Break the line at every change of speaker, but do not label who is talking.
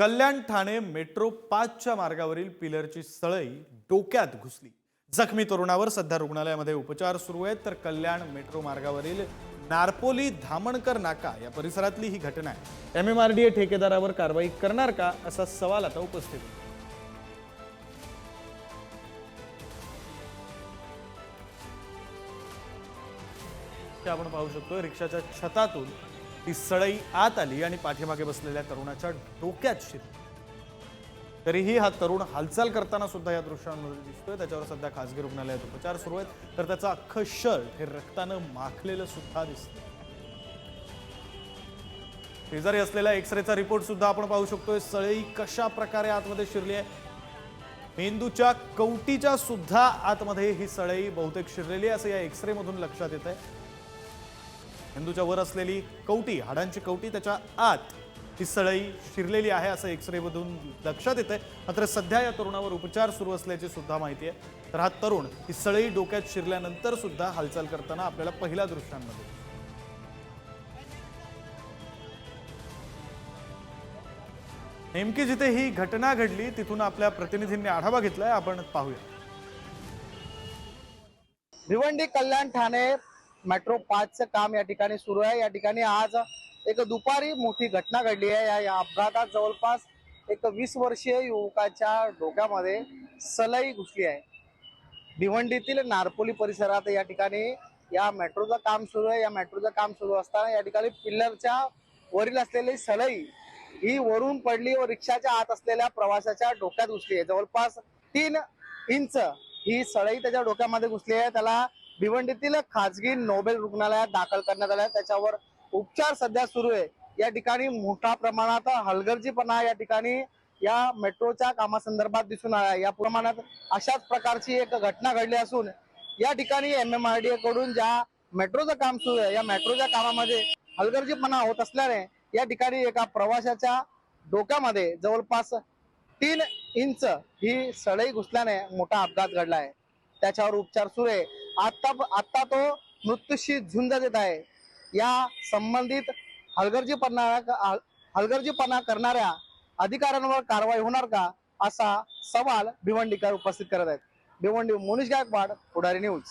Kalyan Thane metro 5च्या मार्गावरील पिलरची सळई डोक्यात घुसली। जखमी तरुणावर सध्या रुग्णालयामध्ये उपचार सुरू आहेत। तर कल्याण मेट्रो मार्गावरील नारपोली धामणकर नाका या परिसरातली ही घटना आहे। एमएमआरडीए ठेकेदारावर कारवाई करणार का असा सवाल आता उपस्थित आहे। आपण पाहू शकतो रिक्षाच्या छतातून ती सळई आत आली आणि पाठीमागे बसलेल्या तरुणाच्या डोक्यात शिरली। तरीही हा तरुण हालचाल करताना सुद्धा या दृश्यांमध्ये दिसतोय। त्याच्यावर सध्या खासगी रुग्णालयात उपचार सुरू आहेत। तर त्याचा अख्खं शर्ट हे रक्ताने माखलेलं सुद्धा दिसतंय। शेजारी असलेला एक्सरेचा रिपोर्ट सुद्धा आपण पाहू शकतोय। सळई कशा प्रकारे आतमध्ये शिरली आहे। मेंदूच्या कवटीच्या सुद्धा आतमध्ये ही सळई बहुतेक शिरलेली आहे असं या एक्सरे मधून लक्षात येत आहे। मेंदूच्या वर असलेली कवटी, हाडांची कवटी, त्याच्या आत ही सळई शिरलेली आहे असं एक्सरे मधून लक्षात येतंय। मात्र सध्या या तरुणावर उपचार सुरू असल्याची सुद्धा माहिती आहे। तर हा तरुण ही सळई डोक्यात शिरल्यानंतर सुद्धा हालचाल करताना आपल्याला पहिल्या दृश्यांमध्ये नेमकी जिथे ही घटना घडली तिथून आपल्या प्रतिनिधींनी आढावा घेतलाय। आपण पाहूया।
भिवंडी कल्याण ठाणे मेट्रो 5चं काम या ठिकाणी सुरू आहे। या ठिकाणी आज एक दुपारी मोठी घटना घडली आहे। या अपघातात जवळपास एक 20 वर्षीय युवकाच्या डोक्यामध्ये सळई घुसली आहे। भिवंडीतील नारपोली परिसरात या ठिकाणी या मेट्रोचं काम सुरू आहे। या मेट्रोचं काम सुरू असताना या ठिकाणी पिल्लरच्या वरील असलेली सळई ही वरून पडली व रिक्षाच्या आत असलेल्या प्रवाशाच्या डोक्यात घुसली आहे। जवळपास 3 इंच ही सळई त्याच्या डोक्यामध्ये घुसली आहे। त्याला भिवंडीतील खाजगी नोबेल रुग्णालयात दाखल करण्यात आलं आहे। त्याच्यावर उपचार सध्या सुरू आहे। या ठिकाणी मोठ्या प्रमाणात हलगर्जीपणा या ठिकाणी या मेट्रोच्या कामासंदर्भात दिसून आला। या प्रमाणात अशाच प्रकारची एक घटना घडली असून या ठिकाणी एमएमआरडीए कडून ज्या मेट्रोचं काम सुरू आहे या मेट्रोच्या कामामध्ये हलगर्जीपणा होत असल्याने या ठिकाणी एका प्रवाशाच्या डोक्यामध्ये जवळपास 3 इंच ही सळई घुसल्याने मोठा अपघात घडला आहे। त्याच्यावर उपचार सुरू आहे। आता तो मृत्यूशी झुंज देत आहे। या संबंधित हलगर्जीपणा करणाऱ्या अधिकाऱ्यांवर कारवाई होणार का असा सवाल भिवंडीकर उपस्थित करत आहेत। भिवंडी मोनिश गायकवाड, पुढारी न्यूज।